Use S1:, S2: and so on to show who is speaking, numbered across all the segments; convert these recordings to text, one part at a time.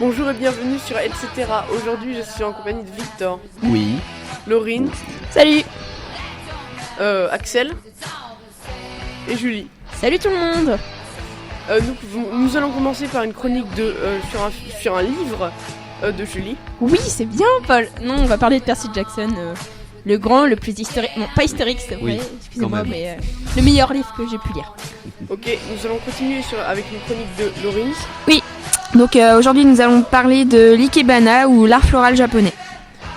S1: Bonjour et bienvenue sur Etc. Aujourd'hui, je suis en compagnie de Victor.
S2: Oui.
S1: Laurine.
S3: Salut.
S1: Axel. Et Julie.
S3: Salut tout le monde.
S1: Nous allons commencer par une chronique sur un livre de Julie.
S3: Oui, c'est bien, Paul. Non, on va parler de Percy Jackson, le grand, le plus historique. Non, pas historique, c'est vrai, excusez-moi, mais le meilleur livre que j'ai pu lire.
S1: Ok, nous allons continuer avec une chronique de Laurine.
S4: Oui, donc aujourd'hui nous allons parler de l'ikebana ou l'art floral japonais.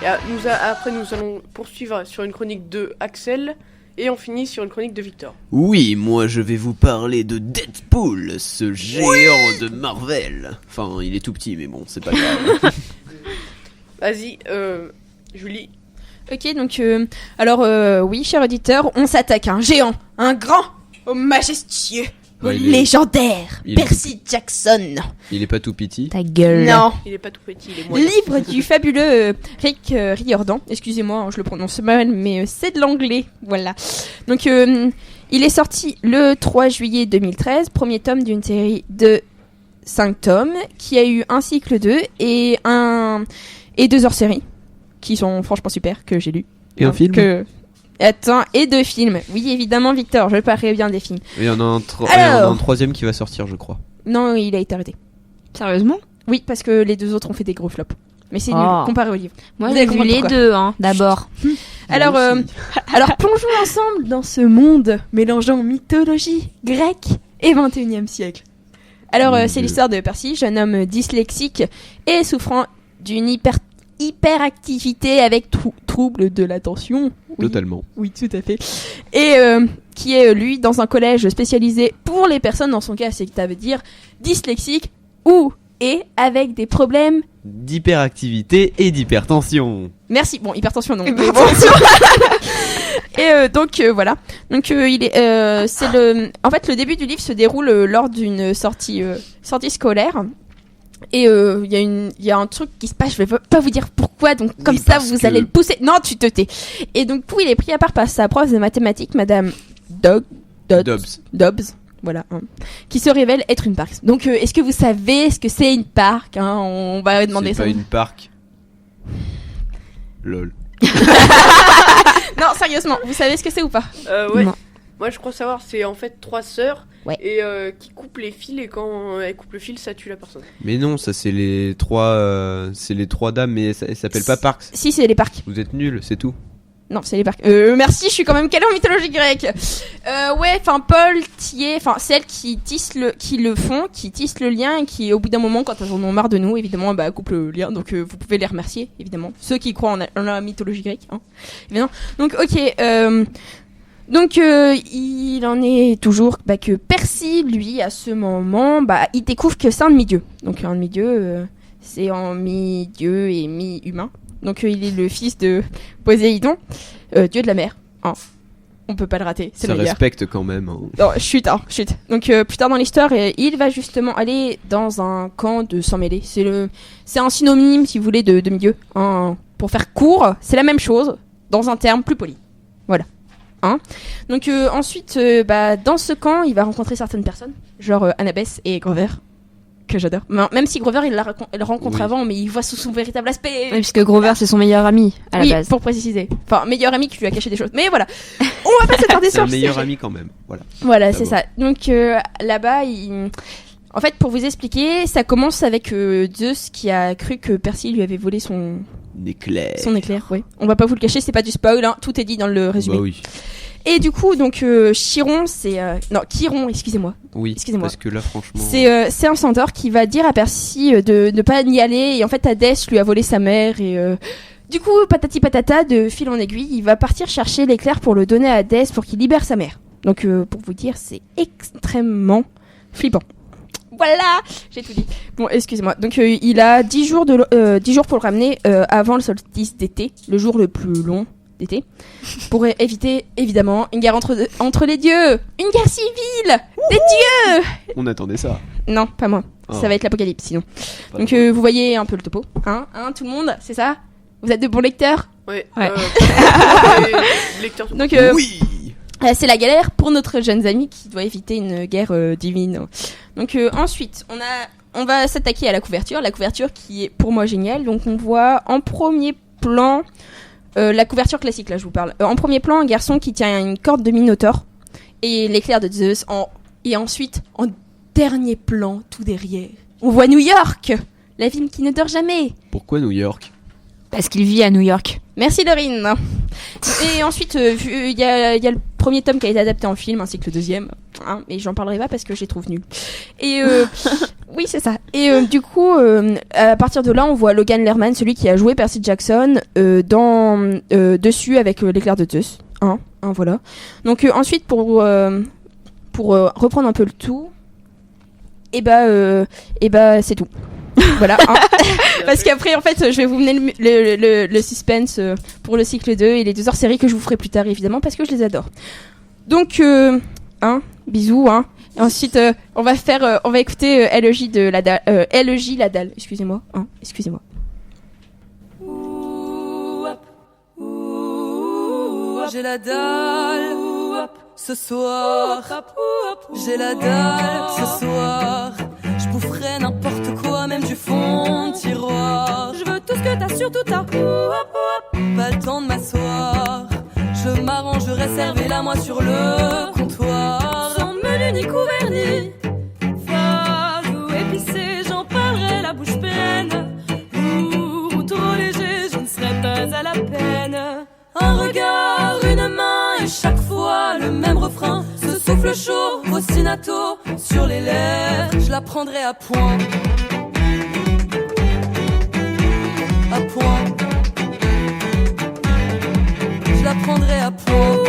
S1: Et après, nous allons poursuivre sur une chronique de Axel. Et on finit sur une chronique de Victor.
S2: Oui, moi je vais vous parler de Deadpool, ce géant de Marvel. Enfin, il est tout petit, mais bon, c'est pas grave.
S1: Vas-y, Julie.
S3: Ok, donc, oui, cher auditeur, on s'attaque à un géant, un grand, au majestueux, au légendaire, Percy Jackson.
S2: Il est pas tout petit.
S4: Ta gueule.
S3: Non.
S1: Il est pas tout petit, il est moyen.
S3: Livre du fabuleux Rick Riordan. Excusez-moi, je le prononce mal, mais c'est de l'anglais. Voilà. Donc, il est sorti le 3 juillet 2013, premier tome d'une série de 5 tomes, qui a eu un cycle 2 et 2 hors-séries, qui sont franchement super, que j'ai lu.
S2: Et un film
S3: Attends, et 2 films. Oui, évidemment, Victor, je parlerai bien des films.
S2: Il y en a un troisième qui va sortir, je crois.
S3: Non, il a été arrêté.
S4: Sérieusement ?
S3: Oui, parce que les 2 autres ont fait des gros flops. Mais c'est nul, comparé au livre.
S4: Moi, j'ai vu les 2, d'abord.
S3: Alors, plongeons ensemble dans ce monde mélangeant mythologie grecque et 21e siècle. Alors, c'est l'histoire de Percy, jeune homme dyslexique et souffrant d'une hyperactivité avec trouble de l'attention. Oui.
S2: Totalement.
S3: Oui, tout à fait. Et qui est, lui, dans un collège spécialisé pour les personnes, dans son cas, ça veut dire dyslexique et avec des problèmes
S2: d'hyperactivité et d'hypertension.
S3: Merci. Bon, hypertension non. Et voilà. Donc en fait le début du livre se déroule lors d'une sortie scolaire. Et il y a un truc qui se passe, je vais pas vous dire pourquoi, donc comme ça vous allez le pousser. Non, tu te tais. Et donc il est pris à part par sa prof de mathématiques, Madame Dobbs. Voilà, qui se révèle être une parc. Donc, est-ce que vous savez ce que c'est une parc, on va demander ça.
S2: C'est pas une parc. Lol.
S3: Non, sérieusement, vous savez ce que c'est ou pas?
S1: Ouais.
S4: Non.
S1: Moi, je crois savoir, c'est en fait 3 sœurs et qui coupent les fils, et quand elles coupent le fil, ça tue la personne.
S2: Mais non, ça c'est les 3 dames, mais elles s'appellent pas Parks.
S3: Si, c'est les parcs.
S2: Vous êtes nuls, c'est tout.
S3: Non, c'est les parcs. Merci, je suis quand même calée en mythologie grecque. Paul, c'est elles qui tissent qui tissent le lien et qui, au bout d'un moment, quand elles en ont marre de nous, évidemment, coupent le lien. Donc, vous pouvez les remercier, évidemment. Ceux qui croient en la mythologie grecque, évidemment. Donc, ok, il en est toujours que Percy, lui, à ce moment, il découvre que c'est un demi-dieu. Donc, un demi-dieu, c'est en mi-dieu et mi-humain. Donc il est le fils de Poséidon, dieu de la mer. On peut pas le rater, c'est
S2: ça
S3: le meilleur.
S2: Respecte quand même.
S3: Non, chut. Donc plus tard dans l'histoire, il va justement aller dans un camp de sang mêlé. C'est un synonyme, si vous voulez, de demi-dieu. Pour faire court, c'est la même chose, dans un terme plus poli. Voilà. Donc ensuite, dans ce camp, il va rencontrer certaines personnes, genre Annabeth et Grover, que j'adore. Même si Grover, il le rencontre avant, mais il voit sous son véritable aspect.
S4: Oui, puisque Grover, c'est son meilleur ami, à la base.
S3: Oui, pour préciser. Enfin, meilleur ami qui lui a caché des choses. Mais voilà. On va pas s'attarder sur
S2: c'est un meilleur ami quand même.
S3: Voilà, c'est ça. Donc, là-bas, en fait, pour vous expliquer, ça commence avec Zeus qui a cru que Percy lui avait volé son
S2: éclair.
S3: Son éclair, oui. On va pas vous le cacher, c'est pas du spoil, tout est dit dans le résumé.
S2: Bah oui.
S3: Et du coup, donc, Chiron, Chiron, excusez-moi.
S2: Oui,
S3: excusez-moi.
S2: parce que là, franchement...
S3: C'est un centaure qui va dire à Percy de ne pas y aller, et en fait, Hadès lui a volé sa mère, et du coup, patati patata, de fil en aiguille, il va partir chercher l'éclair pour le donner à Hadès pour qu'il libère sa mère. Donc, pour vous dire, c'est extrêmement flippant. Voilà, j'ai tout dit. Bon, excusez-moi. Donc, il a 10 jours pour le ramener avant le solstice d'été, le jour le plus long d'été, pour éviter évidemment une guerre entre les dieux, une guerre civile des dieux.
S2: On attendait ça.
S3: Non, pas moi. Ça va être l'apocalypse sinon. Donc vous voyez un peu le topo, tout le monde, c'est ça? Vous êtes de bons lecteurs?
S1: Ouais. Lecteurs.
S3: Donc
S2: oui.
S3: C'est la galère pour notre jeune ami qui doit éviter une guerre divine. Donc ensuite, on a on va s'attaquer à la couverture qui est pour moi géniale. Donc on voit en premier plan, la couverture classique là je vous parle, en premier plan un garçon qui tient une corde de Minotaure et l'éclair de Zeus, et ensuite en dernier plan, tout derrière, on voit New York, la ville qui ne dort jamais.
S2: Pourquoi New York?
S4: Parce qu'il vit à New York.
S3: Merci Laurine. Et ensuite, il y a le premier tome qui a été adapté en film, ainsi que le deuxième. Hein, mais j'en parlerai pas parce que je les trouve nuls. Et oui, c'est ça. Et du coup, à partir de là, on voit Logan Lerman, celui qui a joué Percy Jackson, dessus avec l'éclair de Zeus. Voilà. Donc ensuite, pour reprendre un peu le tout, et c'est tout. Voilà. Parce qu'après, en fait, je vais vous mener le suspense pour le cycle 2 et les 2 hors-séries que je vous ferai plus tard, évidemment, parce que je les adore. Donc, bisous, Et ensuite, on va écouter LEJ de la dalle. LEJ la dalle, excusez-moi. Excusez-moi.
S5: J'ai la dalle ce soir. J'ai la dalle ce soir. Je boufferai n'importe quoi, même du fond de tiroir. Je veux tout ce que t'as, surtout t'as. Pas le temps de m'asseoir. Je m'arrangerai, servez-la moi sur le comptoir. Sans menu ni couvert ni phare ou épicé, j'en parlerai la bouche pleine. Ou trop léger, je ne serai pas à la peine. Un regard, une main et chaque fois le même refrain. Ce souffle chaud, ostinato sur les lèvres. Je la prendrai à point. À point. Je la prendrai à point.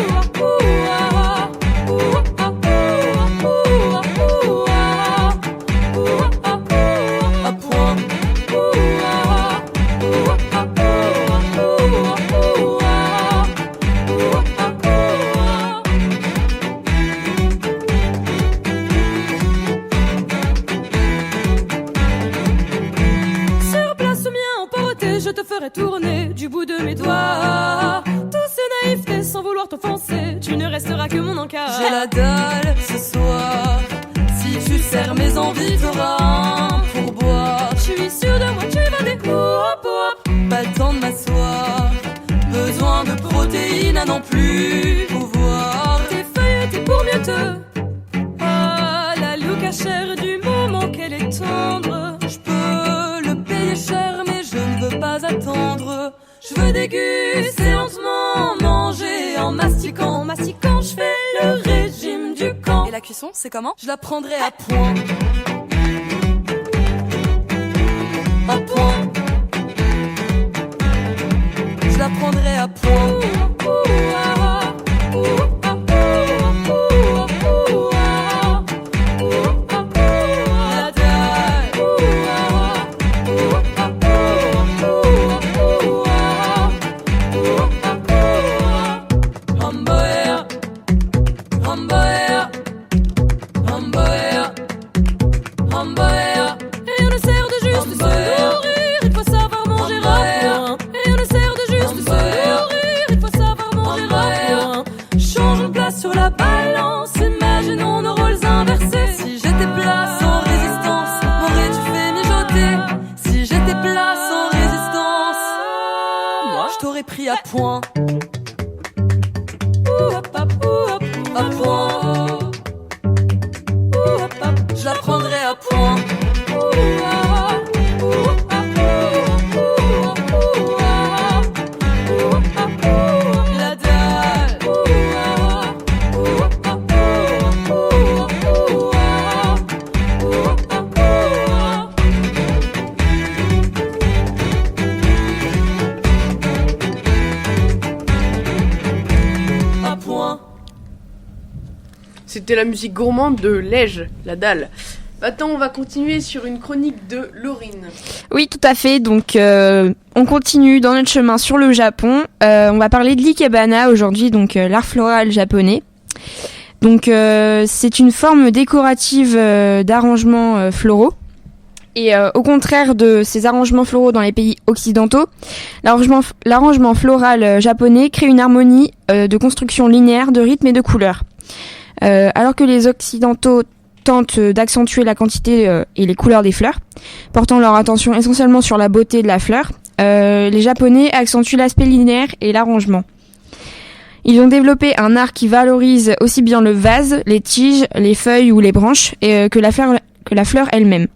S5: Je te ferai tourner du bout de mes doigts. Tout ce naïveté sans vouloir t'offenser. Tu ne resteras que mon encart. J'ai la dalle ce soir. Si tu serres mes envies, t'auras un pourboire. Je suis sûre de moi, tu vas des pas le temps de m'asseoir. Besoin de protéines à n'en plus pouvoir. T'es feuilletée pour mieux te. Ah, la loup cachère du moment qu'elle est tendre. Je peux le payer cher, mais je ne veux pas attendre. Je veux déguster lentement, manger en mastiquant. En mastiquant, je fais le régime du camp. Et la cuisson, c'est comment? Je la prendrai à point. À point. Je la prendrai à point. Pris à point. À point. Je la prendrai à point. La dalle.
S1: C'était la musique gourmande de LEJ, la dalle. Maintenant, on va continuer sur une chronique de Laurine.
S4: Oui, tout à fait. Donc, on continue dans notre chemin sur le Japon. On va parler de l'ikebana aujourd'hui, donc l'art floral japonais. Donc, c'est une forme décorative d'arrangements floraux. Et au contraire de ces arrangements floraux dans les pays occidentaux, l'arrangement floral japonais crée une harmonie de construction linéaire, de rythme et de couleurs. Alors que les occidentaux tentent d'accentuer la quantité et les couleurs des fleurs, portant leur attention essentiellement sur la beauté de la fleur. Les Japonais accentuent l'aspect linéaire et l'arrangement. Ils ont développé un art qui valorise aussi bien le vase, les tiges, les feuilles ou les branches que la fleur elle-même.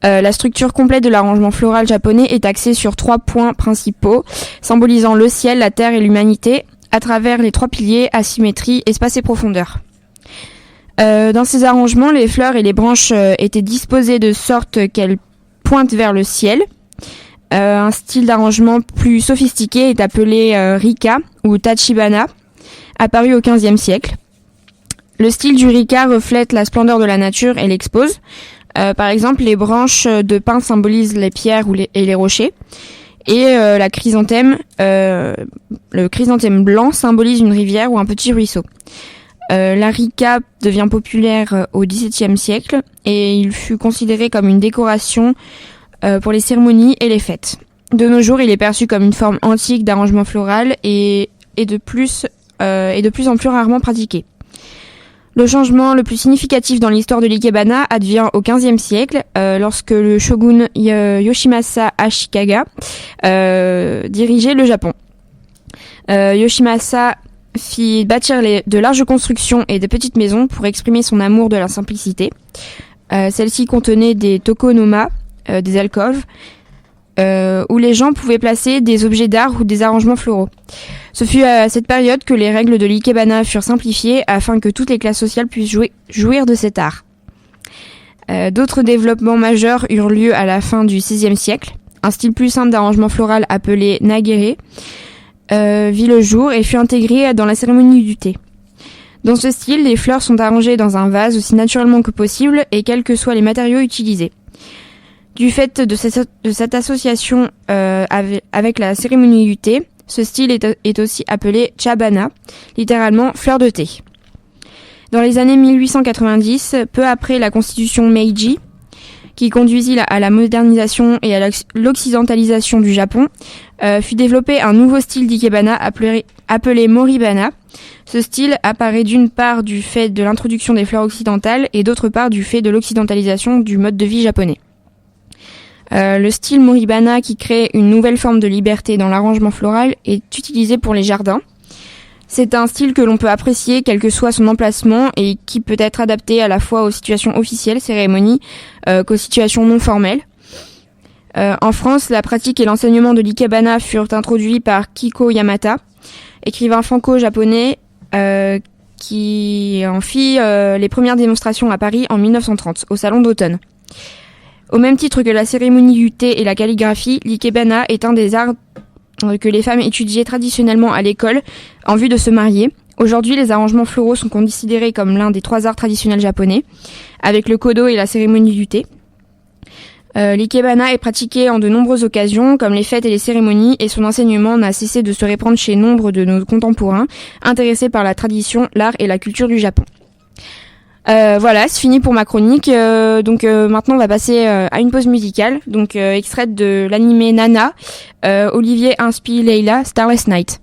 S4: La structure complète de l'arrangement floral japonais est axée sur 3 points principaux, symbolisant le ciel, la terre et l'humanité, à travers les 3 piliers, asymétrie, espace et profondeur. Dans ces arrangements, les fleurs et les branches étaient disposées de sorte qu'elles pointent vers le ciel. Un style d'arrangement plus sophistiqué est appelé Rika ou Tachibana, apparu au XVe siècle. Le style du Rika reflète la splendeur de la nature et l'expose. Par exemple, les branches de pin symbolisent les pierres et les rochers. Et le chrysanthème blanc symbolise une rivière ou un petit ruisseau. La Rika devient populaire au XVIIe siècle et il fut considéré comme une décoration pour les cérémonies et les fêtes. De nos jours, il est perçu comme une forme antique d'arrangement floral et de plus en plus rarement pratiqué. Le changement le plus significatif dans l'histoire de l'ikebana advient au XVe siècle, lorsque le shogun Yoshimasa Ashikaga dirigeait le Japon. Yoshimasa fit bâtir de larges constructions et de petites maisons pour exprimer son amour de la simplicité. Celles-ci contenaient des tokonoma, des alcôves, où les gens pouvaient placer des objets d'art ou des arrangements floraux. Ce fut à cette période que les règles de l'ikebana furent simplifiées afin que toutes les classes sociales puissent jouir de cet art. D'autres développements majeurs eurent lieu à la fin du XVIe siècle. Un style plus simple d'arrangement floral appelé nagere vit le jour et fut intégré dans la cérémonie du thé. Dans ce style, les fleurs sont arrangées dans un vase aussi naturellement que possible et quels que soient les matériaux utilisés. Du fait de cette association avec la cérémonie du thé, ce style est aussi appelé chabana, littéralement fleur de thé. Dans les années 1890, peu après la constitution Meiji, qui conduisit à la modernisation et à l'occidentalisation du Japon, fut développé un nouveau style d'ikebana appelé moribana. Ce style apparaît d'une part du fait de l'introduction des fleurs occidentales et d'autre part du fait de l'occidentalisation du mode de vie japonais. Le style moribana, qui crée une nouvelle forme de liberté dans l'arrangement floral, est utilisé pour les jardins. C'est un style que l'on peut apprécier quel que soit son emplacement et qui peut être adapté à la fois aux situations officielles, cérémonies, qu'aux situations non formelles. En France, la pratique et l'enseignement de l'ikebana furent introduits par Kiko Yamata, écrivain franco-japonais qui en fit les premières démonstrations à Paris en 1930, au Salon d'automne. Au même titre que la cérémonie du thé et la calligraphie, l'ikebana est un des arts que les femmes étudiaient traditionnellement à l'école en vue de se marier. Aujourd'hui, les arrangements floraux sont considérés comme l'un des 3 arts traditionnels japonais, avec le kodo et la cérémonie du thé. L'ikebana est pratiqué en de nombreuses occasions, comme les fêtes et les cérémonies, et son enseignement n'a cessé de se répandre chez nombre de nos contemporains, intéressés par la tradition, l'art et la culture du Japon. Voilà, c'est fini pour ma chronique. Donc maintenant, on va passer à une pause musicale, donc extraite de l'anime Nana, Olivier Inspi Leila, Starless Night.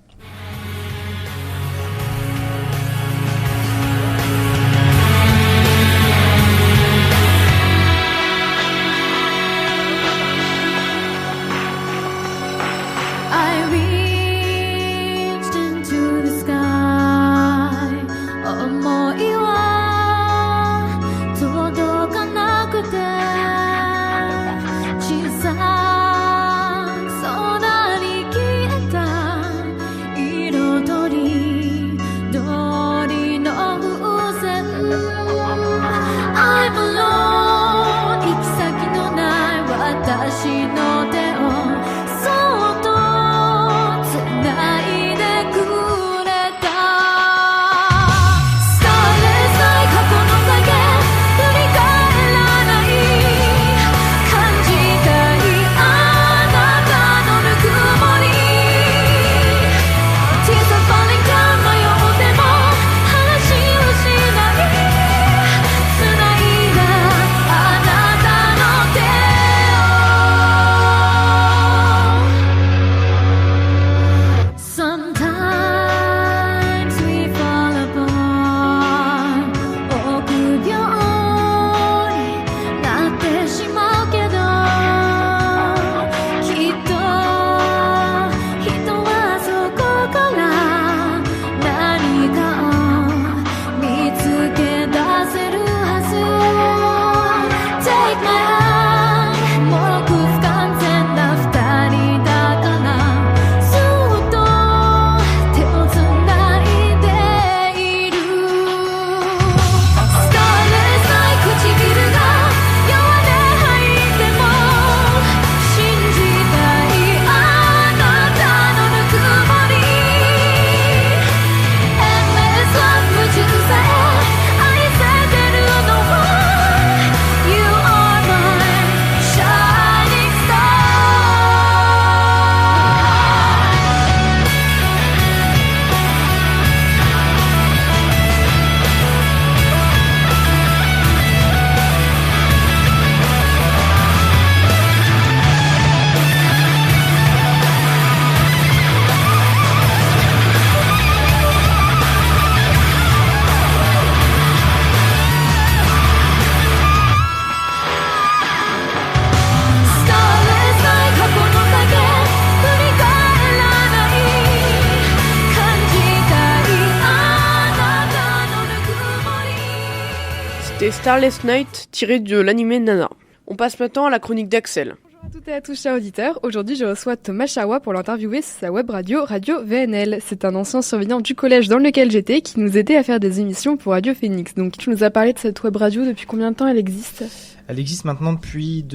S1: C'était Starless Night tiré de l'anime Nana. On passe maintenant à la chronique d'Axel.
S6: Bonjour à toutes et à tous, chers auditeurs. Aujourd'hui, je reçois Thomas Charrois pour l'interviewer sur sa web radio, Radio VNL. C'est un ancien surveillant du collège dans lequel j'étais qui nous aidait à faire des émissions pour Radio Phoenix. Donc, tu nous as parlé de cette web radio. Depuis combien de temps elle existe ?
S7: Elle existe maintenant depuis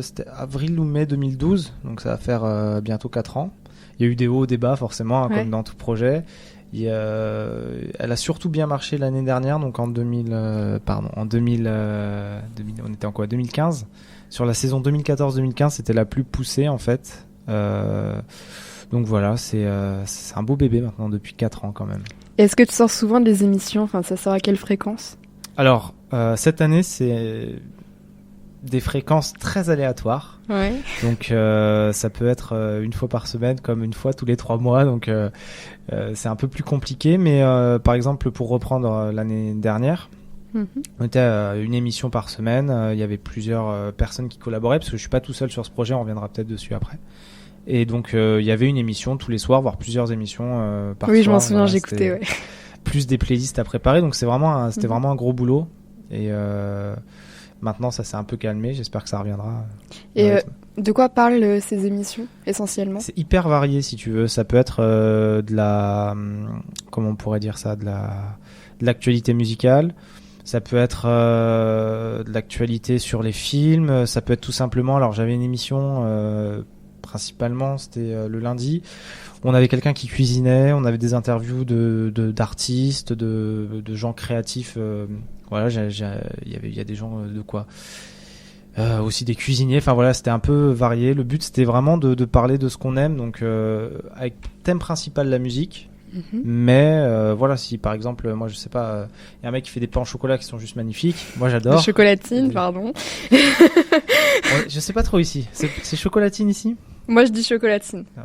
S7: c'était avril ou mai 2012, donc ça va faire bientôt 4 ans. Il y a eu des hauts, des bas forcément, hein, comme dans tout projet. Elle a surtout bien marché l'année dernière, donc en 2015. Sur la saison 2014-2015, c'était la plus poussée en fait. Donc voilà, c'est un beau bébé maintenant depuis 4 ans quand même.
S6: Et est-ce que tu sors souvent des émissions ? Enfin, ça sort à quelle fréquence ?
S7: Alors, cette année, c'est des fréquences très aléatoires.
S6: Ouais.
S7: Donc, ça peut être une fois par semaine comme une fois tous les 3 mois. Donc, c'est un peu plus compliqué. Mais par exemple, pour reprendre l'année dernière, on était à une émission par semaine. Il y avait plusieurs personnes qui collaboraient parce que je suis pas tout seul sur ce projet. On reviendra peut-être dessus après. Et donc, il y avait une émission tous les soirs, voire plusieurs émissions par soir.
S6: Oui, je m'en souviens, j'écoutais, ouais.
S7: Plus des playlists à préparer, donc c'était vraiment un gros boulot. Et maintenant, ça s'est un peu calmé. J'espère que ça reviendra.
S6: Et de quoi parlent ces émissions essentiellement ?
S7: C'est hyper varié, si tu veux. Ça peut être de la, comment on pourrait dire ça, de l'actualité musicale. Ça peut être de l'actualité sur les films. Ça peut être tout simplement. Alors, j'avais une émission. Principalement, c'était le lundi. On avait quelqu'un qui cuisinait, on avait des interviews d'artistes, de gens créatifs. Voilà, il y a des gens de quoi aussi des cuisiniers. Enfin voilà, c'était un peu varié. Le but, c'était vraiment de parler de ce qu'on aime. Donc, avec thème principal la musique. Mais voilà, si par exemple, moi je sais pas, y a un mec qui fait des pains au chocolat qui sont juste magnifiques. Moi j'adore.
S6: De chocolatine, pardon.
S7: Je sais pas trop ici. C'est chocolatine ici ?
S6: Moi je dis chocolatine.
S7: Ouais,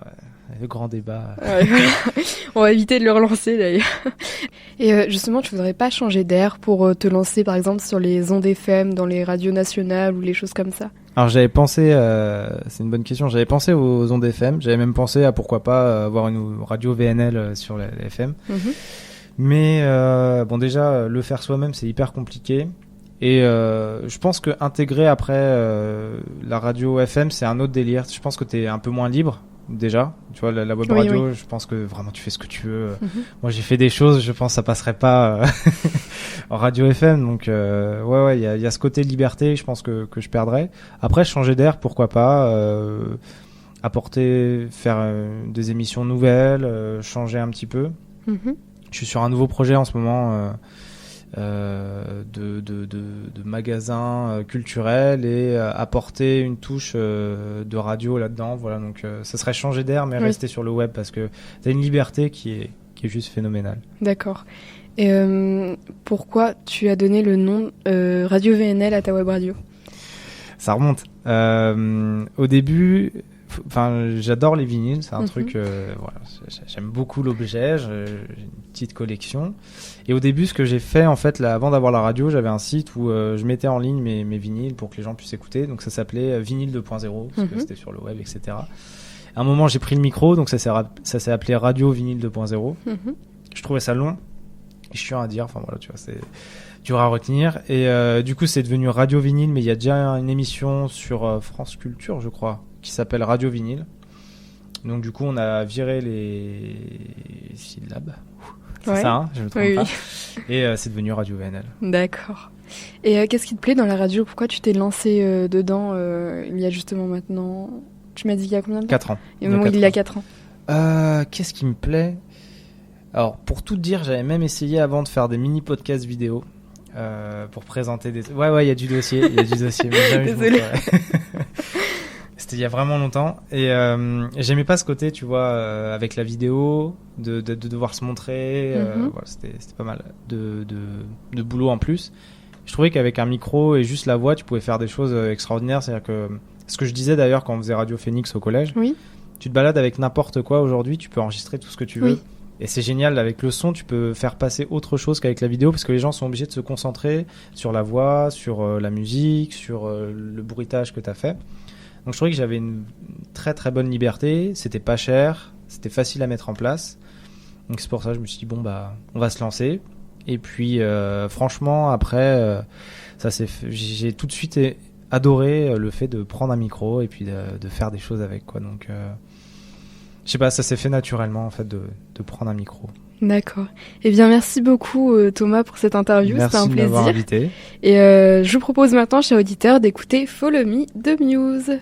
S7: le grand débat.
S6: Ouais, voilà. On va éviter de le relancer d'ailleurs. Et justement, tu voudrais pas changer d'air pour te lancer par exemple sur les ondes FM, dans les radios nationales ou les choses comme ça ?
S7: Alors j'avais pensé, c'est une bonne question, j'avais pensé aux ondes FM, j'avais même pensé à pourquoi pas avoir une radio VNL sur les FM. Mais bon déjà, le faire soi-même c'est hyper compliqué. Et je pense que intégrer après la radio FM c'est un autre délire. Je pense que t'es un peu moins libre déjà. Tu vois la web radio, je pense que vraiment tu fais ce que tu veux. Moi j'ai fait des choses, je pense que ça passerait pas en radio FM. Donc ouais, il y a ce côté liberté, je pense que je perdrais. Après changer d'air, pourquoi pas. Apporter, faire des émissions nouvelles, changer un petit peu. Je suis sur un nouveau projet en ce moment. De magasins culturels et apporter une touche de radio là-dedans. Voilà, donc ça serait changer d'air mais rester sur le web parce que t'as une liberté qui est juste phénoménale.
S6: D'accord. Et pourquoi tu as donné le nom Radio VNL à ta web radio ?
S7: Ça remonte. Au début, j'adore les vinyles, c'est un truc. Voilà, j'aime beaucoup l'objet, j'ai une petite collection. Et au début, ce que j'ai fait, en fait, avant d'avoir la radio, j'avais un site où je mettais en ligne mes vinyles pour que les gens puissent écouter. Donc ça s'appelait Vinyle 2.0, parce que c'était sur le web, etc. À un moment, j'ai pris le micro, donc ça s'est appelé Radio Vinyle 2.0. Je trouvais ça long et chiant à dire. Enfin voilà, tu vois, c'est dur à retenir. Et du coup, c'est devenu Radio Vinyle, mais il y a déjà une émission sur France Culture, je crois, qui s'appelle Radio Vinyle. Donc du coup, on a viré les syllabes. C'est ça, hein, je me trompe pas. Et c'est devenu Radio VNL.
S6: D'accord. Et qu'est-ce qui te plaît dans la radio ? Pourquoi tu t'es lancé dedans il y a justement maintenant... Tu m'as dit il y a combien de temps ?
S7: 4 ans.
S6: Il y a 4 ans.
S7: Qu'est-ce qui me plaît ? Alors, pour tout te dire, j'avais même essayé avant de faire des mini-podcasts vidéo pour présenter des... Ouais, il y a du dossier. Mais jamais
S6: Désolée.
S7: C'était il y a vraiment longtemps. Et j'aimais pas ce côté, tu vois, avec la vidéo, de devoir se montrer. Voilà, c'était pas mal de boulot en plus. Je trouvais qu'avec un micro et juste la voix, tu pouvais faire des choses extraordinaires. C'est-à-dire que... Ce que je disais d'ailleurs quand on faisait Radio Phoenix au collège, tu te balades avec n'importe quoi aujourd'hui, tu peux enregistrer tout ce que tu veux. Et c'est génial, avec le son, tu peux faire passer autre chose qu'avec la vidéo, parce que les gens sont obligés de se concentrer sur la voix, sur la musique, sur le bruitage que tu as fait. Donc je trouvais que j'avais une très très bonne liberté, c'était pas cher, c'était facile à mettre en place. Donc c'est pour ça que je me suis dit, bon bah, on va se lancer. Et puis franchement après j'ai tout de suite adoré le fait de prendre un micro et puis de faire des choses avec quoi. Donc je sais pas, ça s'est fait naturellement en fait de prendre un micro.
S6: D'accord. Eh bien, merci beaucoup Thomas pour cette interview, c'était un
S7: Merci de m'avoir
S6: plaisir.
S7: invité.
S6: Et je vous propose maintenant, chers auditeurs, d'écouter Follow Me de Muse.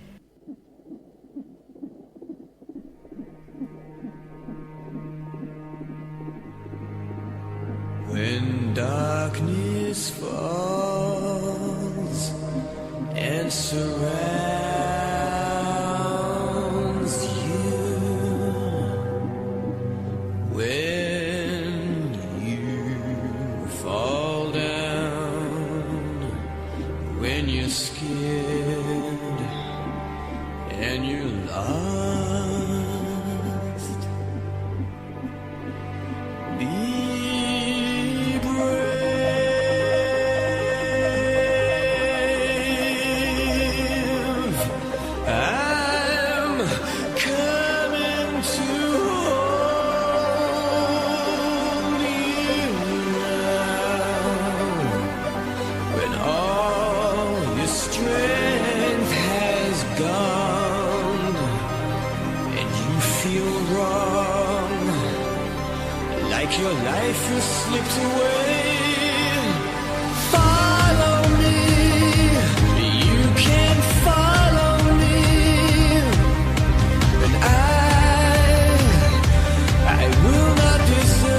S8: When darkness falls and surrounds you, when you fall down, when you're scared and you're lost, be brave. I'm coming to hold you now. When all your strength has gone and you feel wrong, like your life has slipped away, follow me. You can follow me, and I will not desert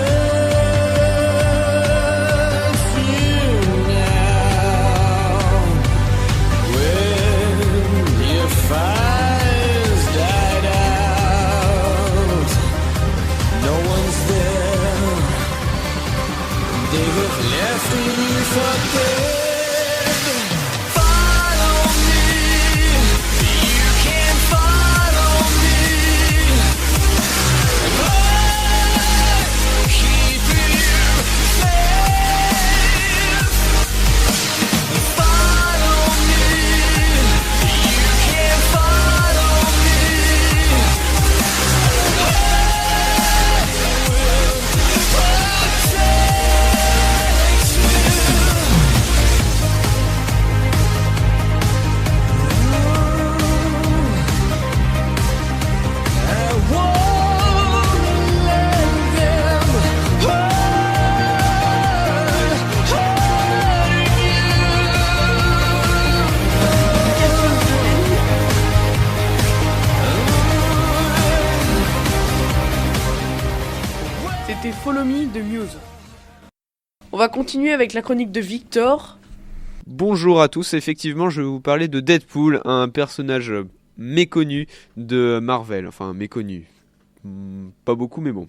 S8: you now. When your fire's died out, no one's there. They have left you for dead. Follow me. You can follow me. And I'll keep you safe. Follow me. You can follow me.
S1: C'était Follow Me de Muse. On va continuer avec la chronique de Victor.
S2: Bonjour à tous, effectivement je vais vous parler de Deadpool, un personnage méconnu de Marvel, enfin méconnu, pas beaucoup mais bon.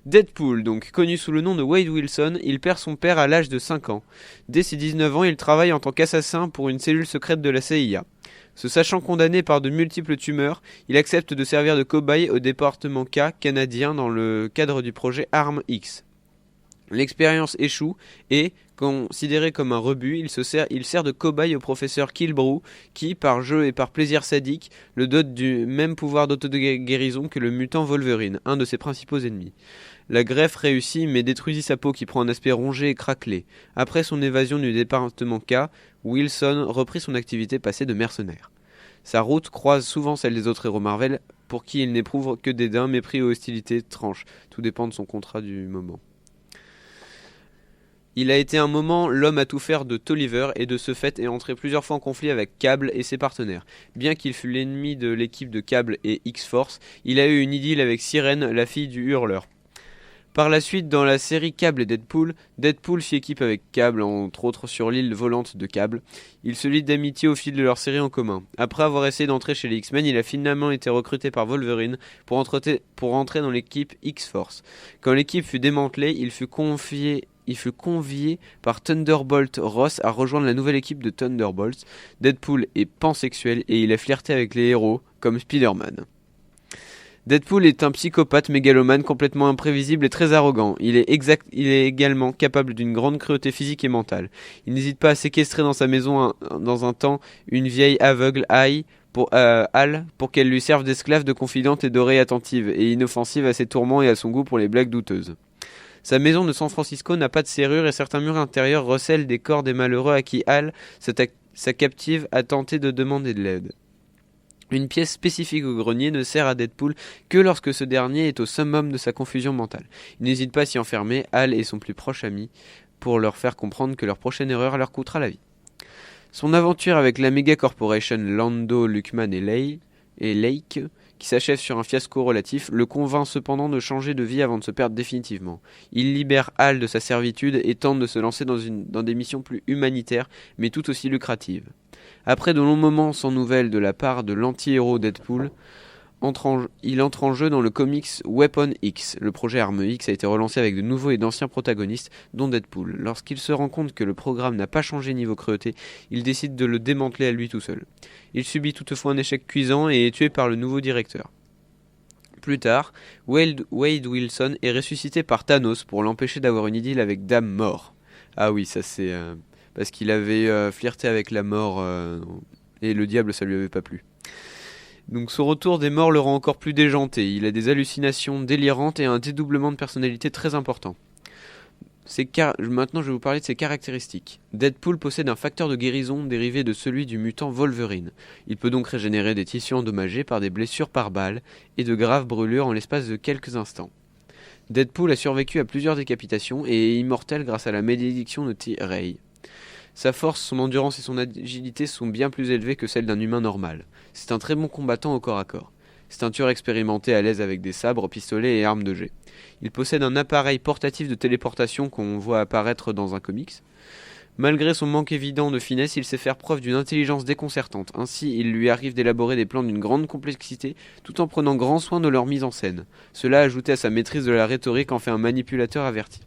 S2: Deadpool, donc connu sous le nom de Wade Wilson, il perd son père à l'âge de 5 ans. Dès ses 19 ans, il travaille en tant qu'assassin pour une cellule secrète de la CIA. Se sachant condamné par de multiples tumeurs, il accepte de servir de cobaye au département K canadien dans le cadre du projet Arm X. L'expérience échoue et, considéré comme un rebut, il sert de cobaye au professeur Killebrew qui, par jeu et par plaisir sadique, le dote du même pouvoir d'auto-guérison que le mutant Wolverine, un de ses principaux ennemis. La greffe réussit mais détruisit sa peau qui prend un aspect rongé et craquelé. Après son évasion du département K, Wilson reprit son activité passée de mercenaire. Sa route croise souvent celle des autres héros Marvel, pour qui il n'éprouve que dédain, mépris ou hostilité tranche. Tout dépend de son contrat du moment. Il a été un moment l'homme à tout faire de Tolliver et de ce fait est entré plusieurs fois en conflit avec Cable et ses partenaires. Bien qu'il fût l'ennemi de l'équipe de Cable et X-Force, il a eu une idylle avec Sirène, la fille du hurleur. Par la suite, dans la série Cable et Deadpool, Deadpool fit équipe avec Cable, entre autres sur l'île volante de Cable. Ils se lient d'amitié au fil de leur série en commun. Après avoir essayé d'entrer chez les X-Men, il a finalement été recruté par Wolverine pour entrer dans l'équipe X-Force. Quand l'équipe fut démantelée, il fut convié par Thunderbolt Ross à rejoindre la nouvelle équipe de Thunderbolts. Deadpool est pansexuel et il a flirté avec les héros, comme Spider-Man. Deadpool est un psychopathe mégalomane complètement imprévisible et très arrogant. Il est également capable d'une grande cruauté physique et mentale. Il n'hésite pas à séquestrer dans sa maison dans un temps une vieille aveugle, Al, pour qu'elle lui serve d'esclave de confidente et d'oreille attentive et inoffensive à ses tourments et à son goût pour les blagues douteuses. Sa maison de San Francisco n'a pas de serrure et certains murs intérieurs recèlent des corps des malheureux à qui Hal, sa captive, a tenté de demander de l'aide. Une pièce spécifique au grenier ne sert à Deadpool que lorsque ce dernier est au summum de sa confusion mentale. Il n'hésite pas à s'y enfermer, Hal et son plus proche ami, pour leur faire comprendre que leur prochaine erreur leur coûtera la vie. Son aventure avec la méga corporation Lando, Luckman et Lake, qui s'achève sur un fiasco relatif, le convainc cependant de changer de vie avant de se perdre définitivement. Il libère Hal de sa servitude et tente de se lancer dans des missions plus humanitaires, mais tout aussi lucratives. Après de longs moments sans nouvelles de la part de l'anti-héros Deadpool, il entre en jeu dans le comics Weapon X. Le projet Arme X a été relancé avec de nouveaux et d'anciens protagonistes, dont Deadpool. Lorsqu'il se rend compte que le programme n'a pas changé niveau cruauté, il décide de le démanteler à lui tout seul. Il subit toutefois un échec cuisant et est tué par le nouveau directeur. Plus tard, Wade Wilson est ressuscité par Thanos pour l'empêcher d'avoir une idylle avec Dame Mort. Ah oui, ça c'est... parce qu'il avait flirté avec la mort et le diable ça lui avait pas plu. Donc son retour des morts le rend encore plus déjanté, il a des hallucinations délirantes et un dédoublement de personnalité très important. Maintenant je vais vous parler de ses caractéristiques. Deadpool possède un facteur de guérison dérivé de celui du mutant Wolverine. Il peut donc régénérer des tissus endommagés par des blessures par balle et de graves brûlures en l'espace de quelques instants. Deadpool a survécu à plusieurs décapitations et est immortel grâce à la malédiction de T-Ray. Sa force, son endurance et son agilité sont bien plus élevées que celles d'un humain normal. C'est un très bon combattant au corps à corps. C'est un tueur expérimenté à l'aise avec des sabres, pistolets et armes de jet. Il possède un appareil portatif de téléportation qu'on voit apparaître dans un comics. Malgré son manque évident de finesse, il sait faire preuve d'une intelligence déconcertante. Ainsi, il lui arrive d'élaborer des plans d'une grande complexité tout en prenant grand soin de leur mise en scène. Cela, ajouté à sa maîtrise de la rhétorique, en fait un manipulateur averti.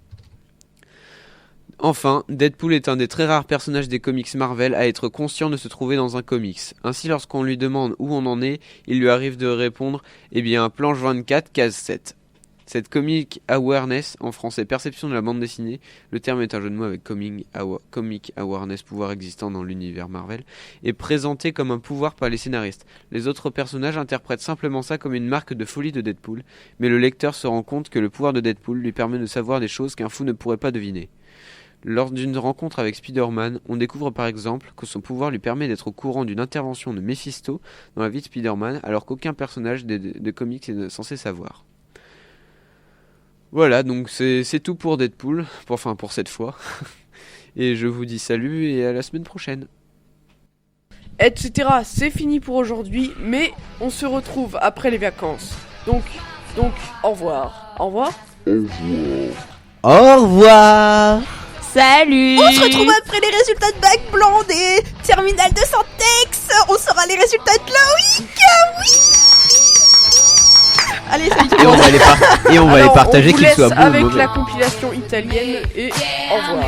S2: Enfin, Deadpool est un des très rares personnages des comics Marvel à être conscient de se trouver dans un comics. Ainsi, lorsqu'on lui demande où on en est, il lui arrive de répondre « Eh bien, planche 24, case 7 ». Cette comic awareness, en français perception de la bande dessinée, le terme est un jeu de mots avec comic awareness, pouvoir existant dans l'univers Marvel, est présenté comme un pouvoir par les scénaristes. Les autres personnages interprètent simplement ça comme une marque de folie de Deadpool, mais le lecteur se rend compte que le pouvoir de Deadpool lui permet de savoir des choses qu'un fou ne pourrait pas deviner. Lors d'une rencontre avec Spider-Man, on découvre par exemple que son pouvoir lui permet d'être au courant d'une intervention de Mephisto dans la vie de Spider-Man, alors qu'aucun personnage de comics n'est censé savoir. Voilà, donc c'est tout pour Deadpool, pour cette fois. Et je vous dis salut et à la semaine prochaine.
S1: Etc. C'est fini pour aujourd'hui, mais on se retrouve après les vacances. Donc, au revoir. Au revoir.
S9: Au revoir.
S4: Salut.
S10: On se retrouve après les résultats de bac blanc des terminales de Santex. On saura les résultats de Loïc. Oui. Allez, salut.
S2: Et on va les partager qu'ils soient bons ou
S1: avec
S2: mauvais.
S1: la compilation italienne et au revoir.